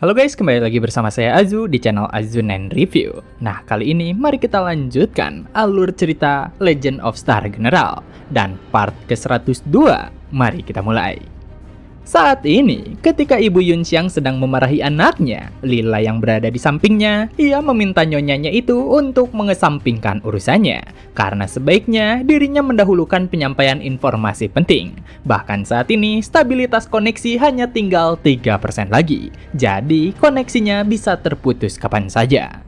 Halo guys, kembali lagi bersama saya Azu di channel Azunen Review. Nah, kali ini mari kita lanjutkan alur cerita Legend of Star General dan part ke-102. Mari kita mulai. Saat ini, ketika Ibu Yunxiang sedang memarahi anaknya, Lila yang berada di sampingnya, ia meminta nyonyanya itu untuk mengesampingkan urusannya, karena sebaiknya dirinya mendahulukan penyampaian informasi penting. Bahkan saat ini, stabilitas koneksi hanya tinggal 3% lagi, jadi koneksinya bisa terputus kapan saja.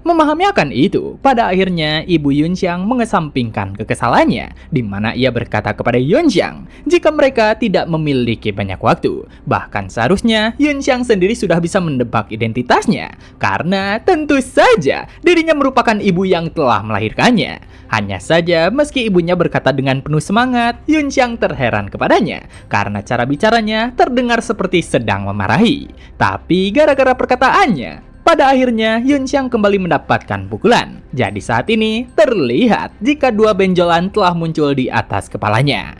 Memahami akan itu, pada akhirnya Ibu Yunxiang mengesampingkan kekesalannya, di mana ia berkata kepada Yunxiang, jika mereka tidak memiliki banyak waktu. Bahkan seharusnya Yunxiang sendiri sudah bisa mendebak identitasnya, karena tentu saja dirinya merupakan ibu yang telah melahirkannya. Hanya saja meski ibunya berkata dengan penuh semangat, Yunxiang terheran kepadanya, karena cara bicaranya terdengar seperti sedang memarahi. Tapi gara-gara perkataannya, pada akhirnya, Yunxiang kembali mendapatkan pukulan. Jadi saat ini, terlihat jika dua benjolan telah muncul di atas kepalanya.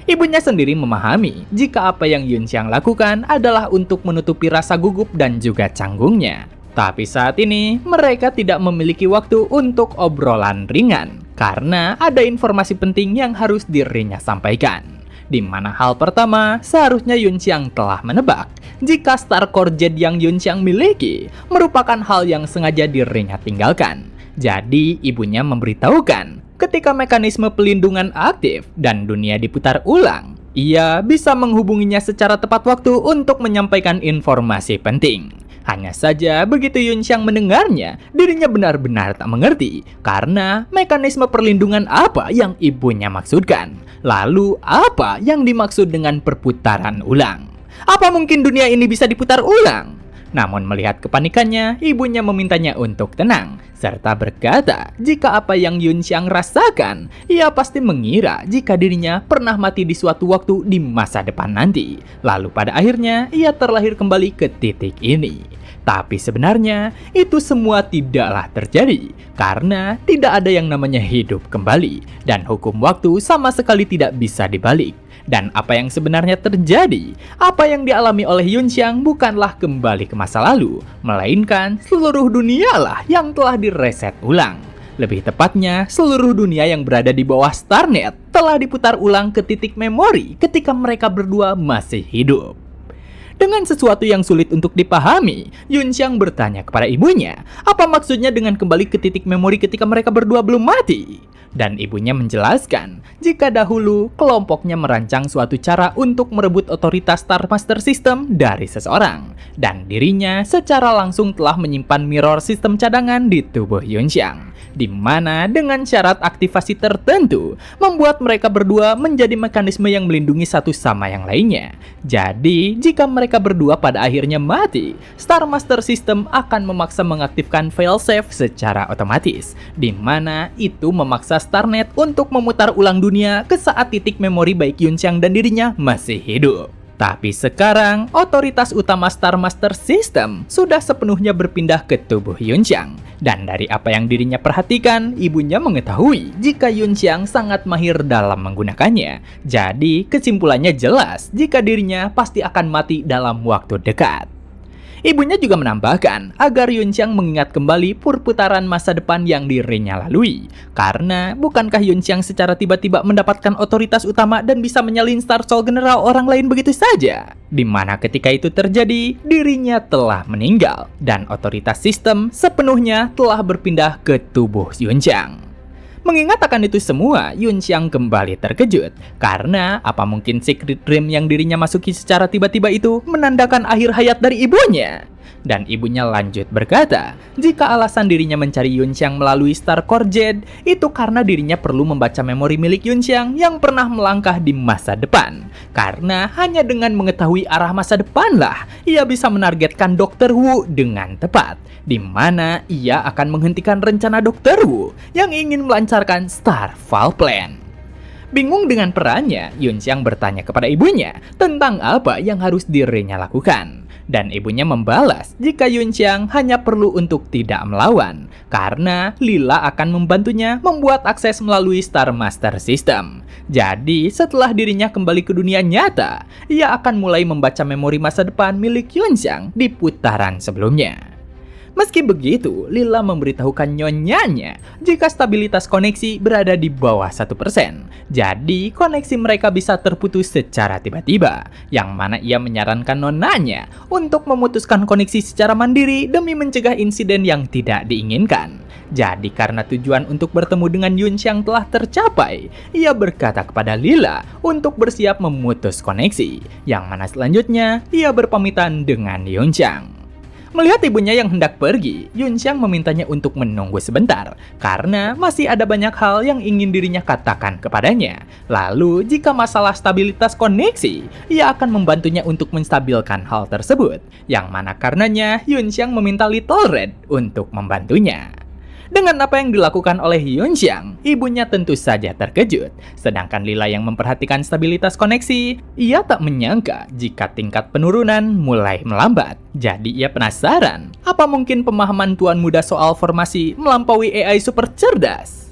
Ibunya sendiri memahami jika apa yang Yunxiang lakukan adalah untuk menutupi rasa gugup dan juga canggungnya. Tapi saat ini, mereka tidak memiliki waktu untuk obrolan ringan, karena ada informasi penting yang harus dirinya sampaikan. Di mana hal pertama, seharusnya Yunxiang telah menebak jika Star Core Jet yang Yunxiang miliki merupakan hal yang sengaja dirinya tinggalkan. Jadi ibunya memberitahukan ketika mekanisme pelindungan aktif dan dunia diputar ulang, ia bisa menghubunginya secara tepat waktu untuk menyampaikan informasi penting. Hanya saja begitu Yunxiang mendengarnya, dirinya benar-benar tak mengerti karena mekanisme perlindungan apa yang ibunya maksudkan. Lalu apa yang dimaksud dengan perputaran ulang? Apa mungkin dunia ini bisa diputar ulang? Namun melihat kepanikannya, ibunya memintanya untuk tenang, serta berkata jika apa yang Yunxiang rasakan, ia pasti mengira jika dirinya pernah mati di suatu waktu di masa depan nanti. Lalu pada akhirnya, ia terlahir kembali ke titik ini. Tapi sebenarnya, itu semua tidaklah terjadi, karena tidak ada yang namanya hidup kembali, dan hukum waktu sama sekali tidak bisa dibalik. Dan apa yang sebenarnya terjadi, apa yang dialami oleh Yunxiang bukanlah kembali ke masa lalu, melainkan seluruh dunialah yang telah direset ulang. Lebih tepatnya, seluruh dunia yang berada di bawah Starnet telah diputar ulang ke titik memori ketika mereka berdua masih hidup. Dengan sesuatu yang sulit untuk dipahami, Yunxiang bertanya kepada ibunya, apa maksudnya dengan kembali ke titik memori ketika mereka berdua belum mati? Dan ibunya menjelaskan, jika dahulu kelompoknya merancang suatu cara untuk merebut otoritas Star Master System dari seseorang, dan dirinya secara langsung telah menyimpan mirror sistem cadangan di tubuh Yunxiang, di mana dengan syarat aktivasi tertentu membuat mereka berdua menjadi mekanisme yang melindungi satu sama yang lainnya. Jadi, jika mereka berdua pada akhirnya mati, Star Master System akan memaksa mengaktifkan failsafe secara otomatis, di mana itu memaksa Starnet untuk memutar ulang dunia ke saat titik memori baik Yunxiang dan dirinya masih hidup. Tapi sekarang, otoritas utama Star Master System sudah sepenuhnya berpindah ke tubuh Yunxiang. Dan dari apa yang dirinya perhatikan, ibunya mengetahui jika Yunxiang sangat mahir dalam menggunakannya. Jadi, kesimpulannya jelas jika dirinya pasti akan mati dalam waktu dekat. Ibunya juga menambahkan agar Yunxiang mengingat kembali perputaran masa depan yang dirinya lalui. Karena bukankah Yunxiang secara tiba-tiba mendapatkan otoritas utama dan bisa menyalin Star Soul General orang lain begitu saja? Dimana ketika itu terjadi, dirinya telah meninggal dan otoritas sistem sepenuhnya telah berpindah ke tubuh Yunxiang. Mengingat akan itu semua, Yunxiang kembali terkejut karena apa mungkin secret dream yang dirinya masuki secara tiba-tiba itu menandakan akhir hayat dari ibunya. Dan ibunya lanjut berkata, jika alasan dirinya mencari Yunxiang melalui Star Core Jet, itu karena dirinya perlu membaca memori milik Yunxiang yang pernah melangkah di masa depan. Karena hanya dengan mengetahui arah masa depanlah, ia bisa menargetkan Dr. Wu dengan tepat, di mana ia akan menghentikan rencana Dr. Wu yang ingin melancarkan Starfall Plan. Bingung dengan perannya, Yunxiang bertanya kepada ibunya tentang apa yang harus dirinya lakukan. Dan ibunya membalas jika Yunxiang hanya perlu untuk tidak melawan, karena Lila akan membantunya membuat akses melalui Star Master System. Jadi, setelah dirinya kembali ke dunia nyata, ia akan mulai membaca memori masa depan milik Yunxiang di putaran sebelumnya. Meski begitu, Lila memberitahukan nyonyanya jika stabilitas koneksi berada di bawah 1%. Jadi, koneksi mereka bisa terputus secara tiba-tiba, yang mana ia menyarankan nonanya untuk memutuskan koneksi secara mandiri demi mencegah insiden yang tidak diinginkan. Jadi, karena tujuan untuk bertemu dengan Yunxiang telah tercapai, ia berkata kepada Lila untuk bersiap memutus koneksi, yang mana selanjutnya ia berpamitan dengan Yunxiang. Melihat ibunya yang hendak pergi, Yunxiang memintanya untuk menunggu sebentar, karena masih ada banyak hal yang ingin dirinya katakan kepadanya. Lalu, jika masalah stabilitas koneksi, ia akan membantunya untuk menstabilkan hal tersebut, yang mana karenanya Yunxiang meminta Little Red untuk membantunya. Dengan apa yang dilakukan oleh Yunxiang, ibunya tentu saja terkejut. Sedangkan Lila yang memperhatikan stabilitas koneksi, ia tak menyangka jika tingkat penurunan mulai melambat. Jadi ia penasaran, apa mungkin pemahaman tuan muda soal formasi melampaui AI super cerdas?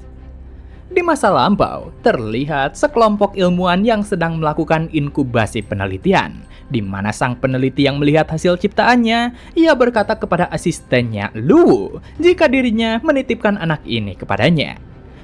Di masa lampau, terlihat sekelompok ilmuwan yang sedang melakukan inkubasi penelitian, di mana sang peneliti yang melihat hasil ciptaannya, ia berkata kepada asistennya Luwu jika dirinya menitipkan anak ini kepadanya.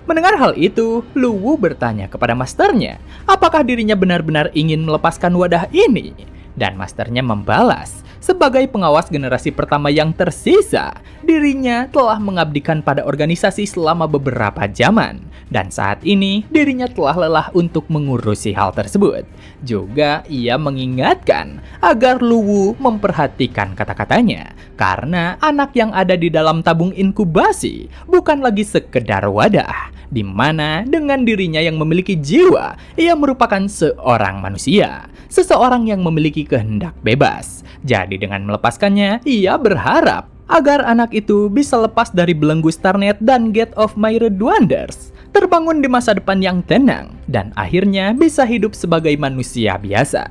Mendengar hal itu, Luwu bertanya kepada masternya, apakah dirinya benar-benar ingin melepaskan wadah ini? Dan masternya membalas, sebagai pengawas generasi pertama yang tersisa, dirinya telah mengabdikan pada organisasi selama beberapa zaman. Dan saat ini, dirinya telah lelah untuk mengurusi hal tersebut. Juga ia mengingatkan agar Luwu memperhatikan kata-katanya, karena anak yang ada di dalam tabung inkubasi bukan lagi sekedar wadah, di mana dengan dirinya yang memiliki jiwa, ia merupakan seorang manusia, seseorang yang memiliki kehendak bebas. Jadi dengan melepaskannya, ia berharap agar anak itu bisa lepas dari belenggu Starnet dan Gate of Myriad Wonders, terbangun di masa depan yang tenang, dan akhirnya bisa hidup sebagai manusia biasa.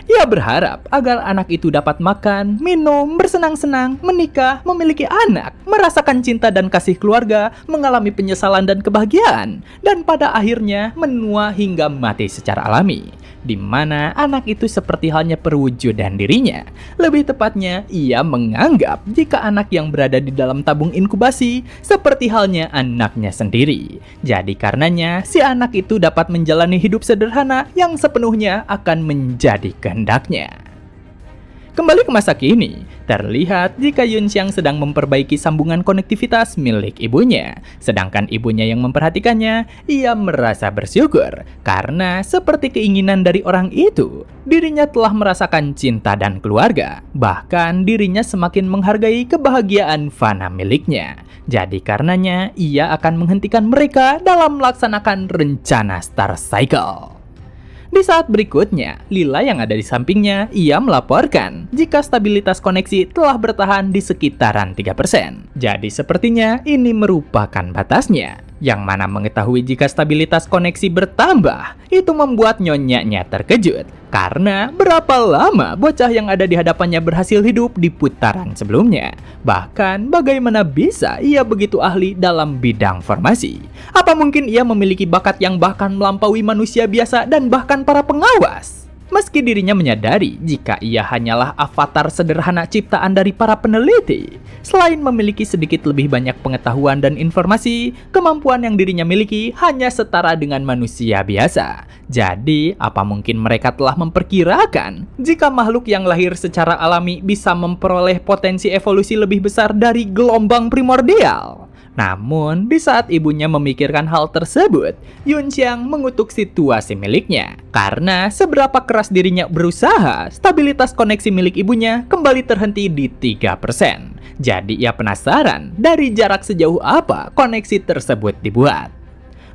Ia berharap agar anak itu dapat makan, minum, bersenang-senang, menikah, memiliki anak, merasakan cinta dan kasih keluarga, mengalami penyesalan dan kebahagiaan, dan pada akhirnya menua hingga mati secara alami. Di mana anak itu seperti halnya perwujudan dirinya. Lebih tepatnya, ia menganggap jika anak yang berada di dalam tabung inkubasi seperti halnya anaknya sendiri. Jadi karenanya, si anak itu dapat menjalani hidup sederhana yang sepenuhnya akan menjadi kehendaknya. Kembali ke masa kini, terlihat jika Yunxiang sedang memperbaiki sambungan konektivitas milik ibunya. Sedangkan ibunya yang memperhatikannya, ia merasa bersyukur karena seperti keinginan dari orang itu, dirinya telah merasakan cinta dan keluarga. Bahkan dirinya semakin menghargai kebahagiaan fana miliknya. Jadi karenanya, ia akan menghentikan mereka dalam melaksanakan rencana Star Cycle. Di saat berikutnya, Lila yang ada di sampingnya, ia melaporkan jika stabilitas koneksi telah bertahan di sekitaran 3%. Jadi sepertinya ini merupakan batasnya. Yang mana mengetahui jika stabilitas koneksi bertambah, itu membuat nyonyanya terkejut. Karena berapa lama bocah yang ada di hadapannya berhasil hidup di putaran sebelumnya. Bahkan bagaimana bisa ia begitu ahli dalam bidang formasi? Apa mungkin ia memiliki bakat yang bahkan melampaui manusia biasa dan bahkan para pengawas? Meski dirinya menyadari jika ia hanyalah avatar sederhana ciptaan dari para peneliti, selain memiliki sedikit lebih banyak pengetahuan dan informasi, kemampuan yang dirinya miliki hanya setara dengan manusia biasa. Jadi, apa mungkin mereka telah memperkirakan jika makhluk yang lahir secara alami bisa memperoleh potensi evolusi lebih besar dari gelombang primordial? Namun, di saat ibunya memikirkan hal tersebut, Yunxiang mengutuk situasi miliknya. Karena seberapa keras dirinya berusaha, stabilitas koneksi milik ibunya kembali terhenti di 3%. Jadi ia penasaran dari jarak sejauh apa koneksi tersebut dibuat.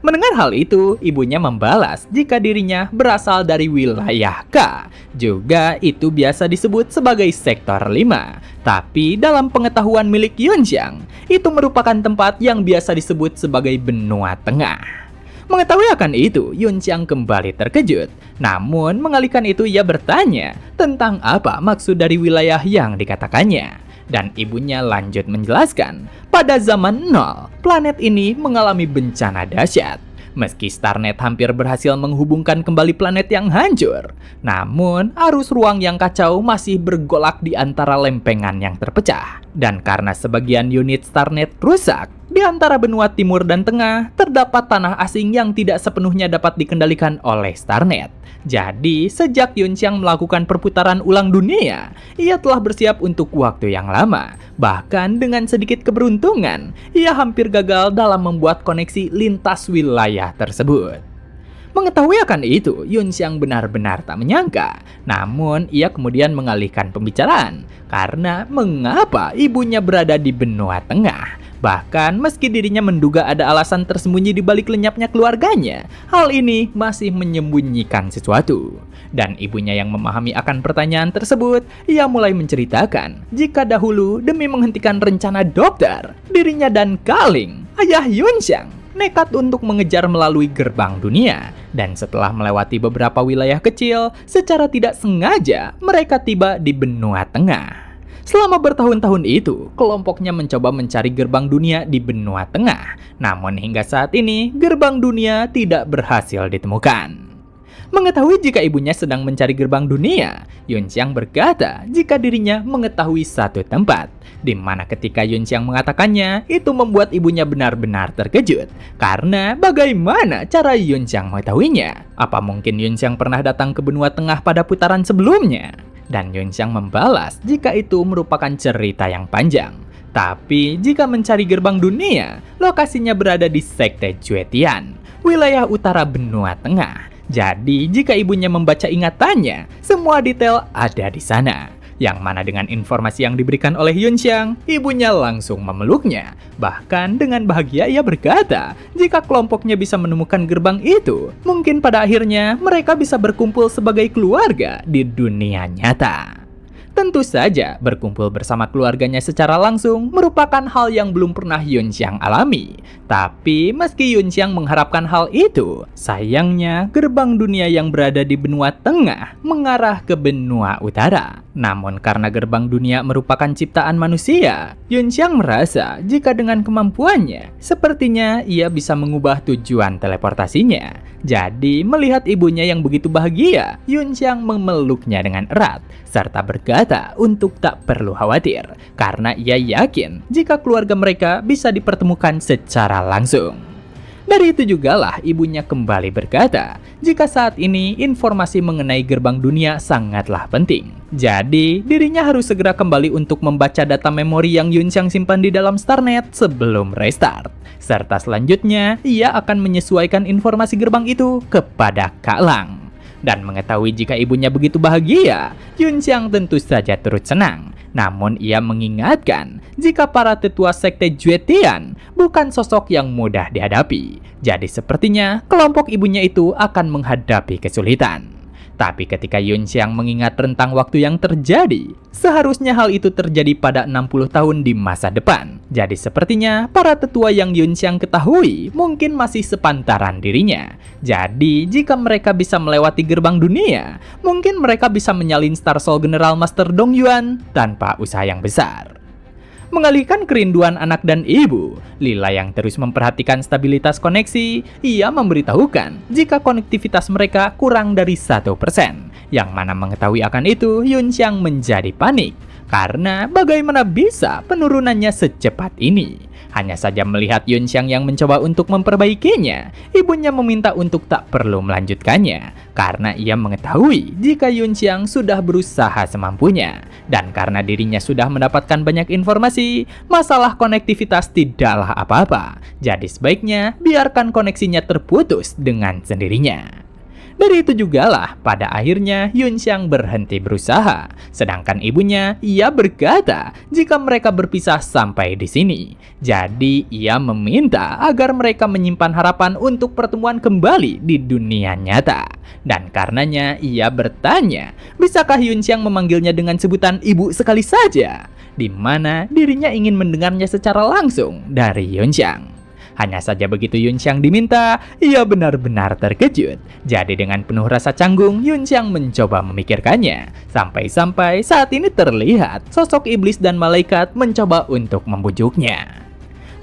Mendengar hal itu, ibunya membalas jika dirinya berasal dari wilayah K. Juga itu biasa disebut sebagai sektor 5. Tapi dalam pengetahuan milik Yunxiang, itu merupakan tempat yang biasa disebut sebagai benua tengah. Mengetahui akan itu, Yun Xiang kembali terkejut. Namun, mengalihkan itu ia bertanya tentang apa maksud dari wilayah yang dikatakannya. Dan ibunya lanjut menjelaskan, pada zaman nol, planet ini mengalami bencana dahsyat. Meski Starnet hampir berhasil menghubungkan kembali planet yang hancur, namun arus ruang yang kacau masih bergolak di antara lempengan yang terpecah. Dan karena sebagian unit Starnet rusak, di antara benua timur dan tengah terdapat tanah asing yang tidak sepenuhnya dapat dikendalikan oleh Starnet. Jadi, sejak Yun Xiang melakukan perputaran ulang dunia, ia telah bersiap untuk waktu yang lama. Bahkan dengan sedikit keberuntungan, ia hampir gagal dalam membuat koneksi lintas wilayah tersebut. Mengetahui akan itu, Yun Xiang benar-benar tak menyangka. Namun, ia kemudian mengalihkan pembicaraan karena mengapa ibunya berada di benua tengah. Bahkan meski dirinya menduga ada alasan tersembunyi di balik lenyapnya keluarganya, hal ini masih menyembunyikan sesuatu. Dan ibunya yang memahami akan pertanyaan tersebut, ia mulai menceritakan jika dahulu demi menghentikan rencana dokter, dirinya dan Kaling, ayah Yun Xiang, nekat untuk mengejar melalui gerbang dunia. Dan setelah melewati beberapa wilayah kecil, secara tidak sengaja mereka tiba di benua tengah. Selama bertahun-tahun itu, kelompoknya mencoba mencari gerbang dunia di benua tengah. Namun hingga saat ini, gerbang dunia tidak berhasil ditemukan. Mengetahui jika ibunya sedang mencari gerbang dunia, Yun Xiang berkata jika dirinya mengetahui satu tempat, di mana ketika Yun Xiang mengatakannya, itu membuat ibunya benar-benar terkejut. Karena bagaimana cara Yun Xiang mengetahuinya? Apa mungkin Yun Xiang pernah datang ke benua tengah pada putaran sebelumnya? Dan Yun Xiang membalas jika itu merupakan cerita yang panjang. Tapi jika mencari gerbang dunia, lokasinya berada di Sekte Juetian, wilayah utara benua tengah. Jadi jika ibunya membaca ingatannya, semua detail ada di sana. Yang mana dengan informasi yang diberikan oleh Yun Xiang, ibunya langsung memeluknya. Bahkan dengan bahagia ia berkata, jika kelompoknya bisa menemukan gerbang itu, mungkin pada akhirnya mereka bisa berkumpul sebagai keluarga di dunia nyata. Tentu saja, berkumpul bersama keluarganya secara langsung merupakan hal yang belum pernah Yun Xiang alami. Tapi meski Yun Xiang mengharapkan hal itu, sayangnya gerbang dunia yang berada di benua tengah mengarah ke benua utara. Namun karena gerbang dunia merupakan ciptaan manusia, Yun Xiang merasa jika dengan kemampuannya, sepertinya ia bisa mengubah tujuan teleportasinya. Jadi melihat ibunya yang begitu bahagia, Yun Xiang memeluknya dengan erat, serta berkata untuk tak perlu khawatir, karena ia yakin jika keluarga mereka bisa dipertemukan secara langsung. Dari itu jugalah ibunya kembali berkata, jika saat ini informasi mengenai gerbang dunia sangatlah penting. Jadi, dirinya harus segera kembali untuk membaca data memori yang Yun Xiang simpan di dalam Starnet sebelum restart. Serta selanjutnya, ia akan menyesuaikan informasi gerbang itu kepada Kak Lang. Dan mengetahui jika ibunya begitu bahagia, Yun Xiang tentu saja turut senang. Namun ia mengingatkan jika para tetua Sekte Juetian bukan sosok yang mudah dihadapi. Jadi sepertinya kelompok ibunya itu akan menghadapi kesulitan. Tapi ketika Yun Xiang mengingat rentang waktu yang terjadi, seharusnya hal itu terjadi pada 60 tahun di masa depan. Jadi sepertinya para tetua yang Yun Xiang ketahui mungkin masih sepantaran dirinya. Jadi jika mereka bisa melewati gerbang dunia, mungkin mereka bisa menyalin Star Soul General Master Dong Yuan tanpa usaha yang besar. Mengalihkan kerinduan anak dan ibu, Lila yang terus memperhatikan stabilitas koneksi, ia memberitahukan jika konektivitas mereka kurang dari 1%. Yang mana mengetahui akan itu, Yun Xiang menjadi panik. Karena bagaimana bisa penurunannya secepat ini? Hanya saja melihat Yun Xiang yang mencoba untuk memperbaikinya, ibunya meminta untuk tak perlu melanjutkannya. Karena ia mengetahui jika Yun Xiang sudah berusaha semampunya. Dan karena dirinya sudah mendapatkan banyak informasi, masalah konektivitas tidaklah apa-apa. Jadi sebaiknya biarkan koneksinya terputus dengan sendirinya. Dari itu jugalah pada akhirnya Yun Xiang berhenti berusaha. Sedangkan ibunya, ia berkata jika mereka berpisah sampai di sini. Jadi ia meminta agar mereka menyimpan harapan untuk pertemuan kembali di dunia nyata. Dan karenanya ia bertanya, bisakah Yun Xiang memanggilnya dengan sebutan ibu sekali saja? Di mana dirinya ingin mendengarnya secara langsung dari Yun Xiang. Hanya saja begitu Yunxiang diminta, ia benar-benar terkejut. Jadi dengan penuh rasa canggung, Yunxiang mencoba memikirkannya. Sampai-sampai saat ini terlihat sosok iblis dan malaikat mencoba untuk membujuknya.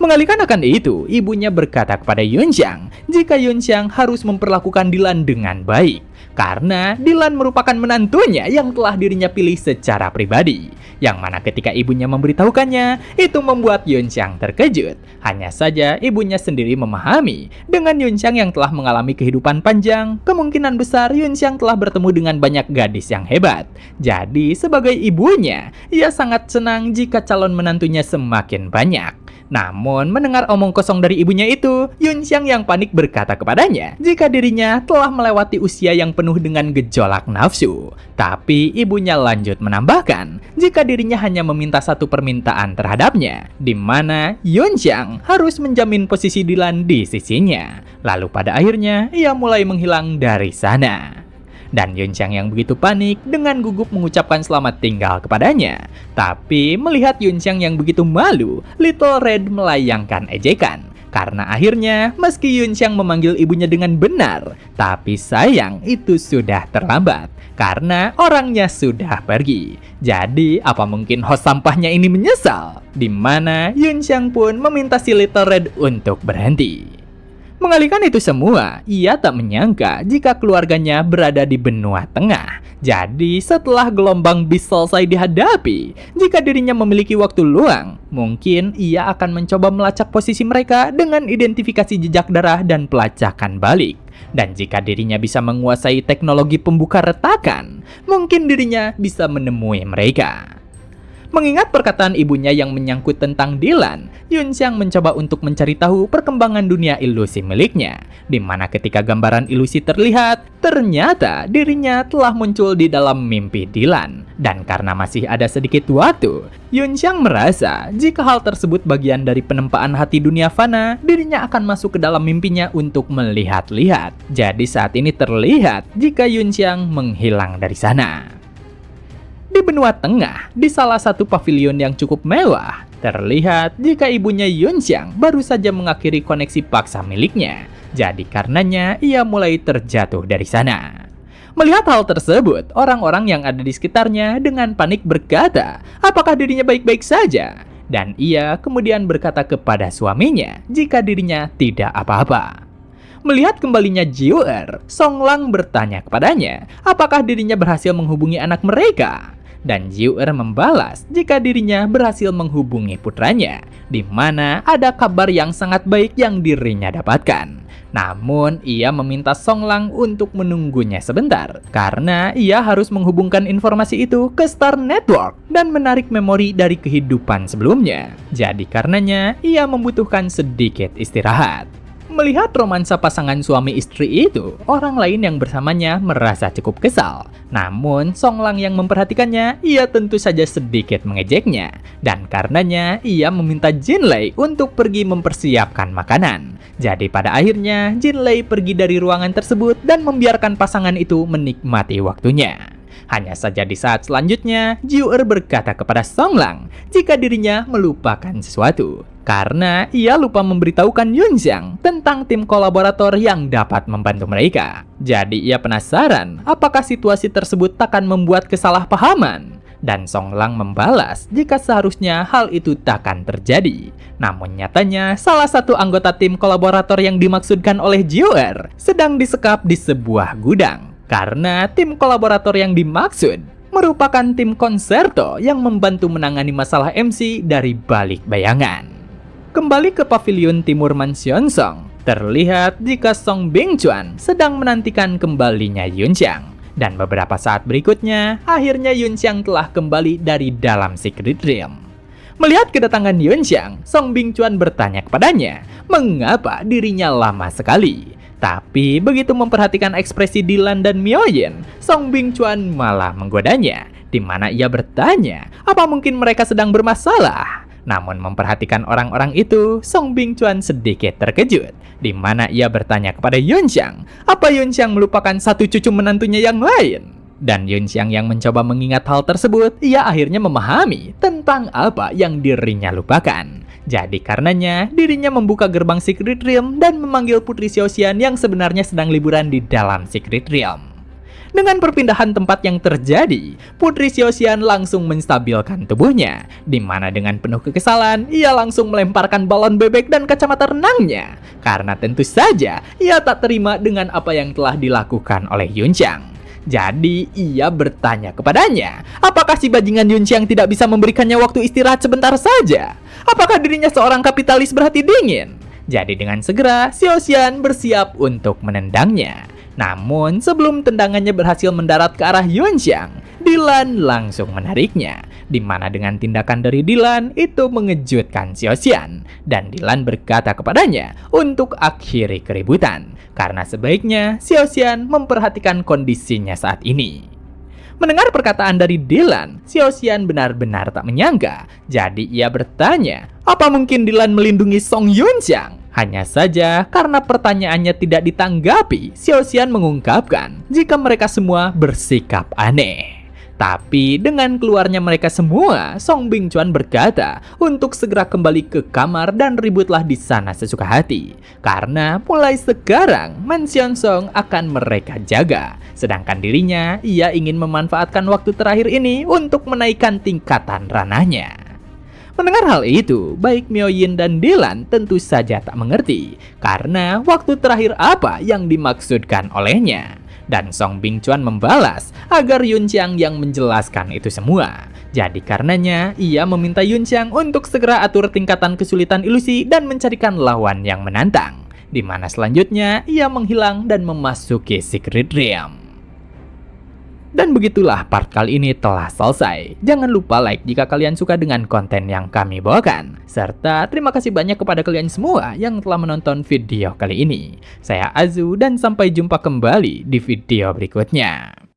Mengalihkan akan itu, ibunya berkata kepada Yunxiang jika Yunxiang harus memperlakukan Dylan dengan baik. Karena Dylan merupakan menantunya yang telah dirinya pilih secara pribadi. Yang mana ketika ibunya memberitahukannya, itu membuat Yunxiang terkejut. Hanya saja ibunya sendiri memahami, dengan Yunxiang yang telah mengalami kehidupan panjang, kemungkinan besar Yunxiang telah bertemu dengan banyak gadis yang hebat. Jadi sebagai ibunya, ia sangat senang jika calon menantunya semakin banyak. Namun, mendengar omong kosong dari ibunya itu, Yunxiang yang panik berkata kepadanya jika dirinya telah melewati usia yang penuh dengan gejolak nafsu. Tapi ibunya lanjut menambahkan jika dirinya hanya meminta satu permintaan terhadapnya, di mana Yunxiang harus menjamin posisi Dylan di sisinya. Lalu pada akhirnya, ia mulai menghilang dari sana. Dan Yunxiang yang begitu panik dengan gugup mengucapkan selamat tinggal kepadanya. Tapi melihat Yunxiang yang begitu malu, Little Red melayangkan ejekan. Karena akhirnya meski Yunxiang memanggil ibunya dengan benar, tapi sayang itu sudah terlambat. Karena orangnya sudah pergi. Jadi apa mungkin host sampahnya ini menyesal? Di mana Yunxiang pun meminta si Little Red untuk berhenti. Mengalihkan itu semua, ia tak menyangka jika keluarganya berada di benua tengah. Jadi setelah gelombang bis selesai dihadapi, jika dirinya memiliki waktu luang, mungkin ia akan mencoba melacak posisi mereka dengan identifikasi jejak darah dan pelacakan balik. Dan jika dirinya bisa menguasai teknologi pembuka retakan, mungkin dirinya bisa menemui mereka. Mengingat perkataan ibunya yang menyangkut tentang Dylan, Yunxiang mencoba untuk mencari tahu perkembangan dunia ilusi miliknya, di mana ketika gambaran ilusi terlihat, ternyata dirinya telah muncul di dalam mimpi Dylan. Dan karena masih ada sedikit waktu, Yunxiang merasa jika hal tersebut bagian dari penempaan hati dunia fana, dirinya akan masuk ke dalam mimpinya untuk melihat-lihat. Jadi saat ini terlihat jika Yunxiang menghilang dari sana. Di benua tengah, di salah satu pavilion yang cukup mewah, terlihat jika ibunya Yunxiang baru saja mengakhiri koneksi paksa miliknya. Jadi karenanya ia mulai terjatuh dari sana. Melihat hal tersebut, orang-orang yang ada di sekitarnya dengan panik berkata, apakah dirinya baik-baik saja? Dan ia kemudian berkata kepada suaminya jika dirinya tidak apa-apa. Melihat kembalinya Jiuer, Songlang bertanya kepadanya, apakah dirinya berhasil menghubungi anak mereka? Dan Jiuer membalas jika dirinya berhasil menghubungi putranya, di mana ada kabar yang sangat baik yang dirinya dapatkan. Namun, ia meminta Songlang untuk menunggunya sebentar, karena ia harus menghubungkan informasi itu ke Star Network dan menarik memori dari kehidupan sebelumnya. Jadi karenanya, ia membutuhkan sedikit istirahat. Melihat romansa pasangan suami istri itu, orang lain yang bersamanya merasa cukup kesal. Namun, Songlang yang memperhatikannya, ia tentu saja sedikit mengejeknya. Dan karenanya, ia meminta Jinlei untuk pergi mempersiapkan makanan. Jadi pada akhirnya, Jinlei pergi dari ruangan tersebut dan membiarkan pasangan itu menikmati waktunya. Hanya saja di saat selanjutnya, Jiuer berkata kepada Songlang jika dirinya melupakan sesuatu. Karena ia lupa memberitahukan Yunxiang tentang tim kolaborator yang dapat membantu mereka. Jadi ia penasaran apakah situasi tersebut takkan membuat kesalahpahaman. Dan Songlang membalas jika seharusnya hal itu takkan terjadi. Namun nyatanya salah satu anggota tim kolaborator yang dimaksudkan oleh Jiuer sedang disekap di sebuah gudang. Karena tim kolaborator yang dimaksud merupakan tim konserto yang membantu menangani masalah MC dari balik bayangan. Kembali ke pavilion timur Mansion Song, terlihat jika Song Bingchuan sedang menantikan kembalinya Yunxiang. Dan beberapa saat berikutnya, akhirnya Yunxiang telah kembali dari dalam Secret Realm. Melihat kedatangan Yunxiang, Song Bingchuan bertanya kepadanya, mengapa dirinya lama sekali. Tapi begitu memperhatikan ekspresi Dylan dan Myoyin, Song Bingchuan malah menggodanya, di mana ia bertanya, apa mungkin mereka sedang bermasalah? Namun memperhatikan orang-orang itu, Song Bingchuan sedikit terkejut, di mana ia bertanya kepada Yunxiang, apa Yunxiang melupakan satu cucu menantunya yang lain? Dan Yunxiang yang mencoba mengingat hal tersebut, ia akhirnya memahami tentang apa yang dirinya lupakan. Jadi karenanya dirinya membuka gerbang Secret Realm dan memanggil Putri Xiaoxian yang sebenarnya sedang liburan di dalam Secret Realm. Dengan perpindahan tempat yang terjadi, Putri Xiaoxian langsung menstabilkan tubuhnya, di mana dengan penuh kekesalan, ia langsung melemparkan balon bebek dan kacamata renangnya. Karena tentu saja, ia tak terima dengan apa yang telah dilakukan oleh Yunxiang. Jadi, ia bertanya kepadanya, apakah si bajingan Yunxiang tidak bisa memberikannya waktu istirahat sebentar saja? Apakah dirinya seorang kapitalis berhati dingin? Jadi dengan segera, Xiaoxian bersiap untuk menendangnya. Namun, sebelum tendangannya berhasil mendarat ke arah Yunxiang, Dylan langsung menariknya. Di mana dengan tindakan dari Dylan itu mengejutkan Xiaoxian. Dan Dylan berkata kepadanya untuk akhiri keributan. Karena sebaiknya Xiaoxian memperhatikan kondisinya saat ini. Mendengar perkataan dari Dylan, Xiaoxian benar-benar tak menyangka. Jadi ia bertanya, apa mungkin Dylan melindungi Song Yunxiang? Hanya saja karena pertanyaannya tidak ditanggapi, Xiaoxian mengungkapkan jika mereka semua bersikap aneh. Tapi dengan keluarnya mereka semua, Song Bingchuan berkata untuk segera kembali ke kamar dan ributlah di sana sesuka hati. Karena mulai sekarang, Mansion Song akan mereka jaga. Sedangkan dirinya, ia ingin memanfaatkan waktu terakhir ini untuk menaikkan tingkatan ranahnya. Mendengar hal itu, baik Miao Yin dan Dylan tentu saja tak mengerti karena waktu terakhir apa yang dimaksudkan olehnya. Dan Song Bingchuan membalas agar Yunxiang yang menjelaskan itu semua. Jadi karenanya ia meminta Yunxiang untuk segera atur tingkatan kesulitan ilusi dan mencarikan lawan yang menantang. Di mana selanjutnya ia menghilang dan memasuki Secret Realm. Dan begitulah part kali ini telah selesai. Jangan lupa like jika kalian suka dengan konten yang kami bawakan. Serta terima kasih banyak kepada kalian semua yang telah menonton video kali ini. Saya Azu dan sampai jumpa kembali di video berikutnya.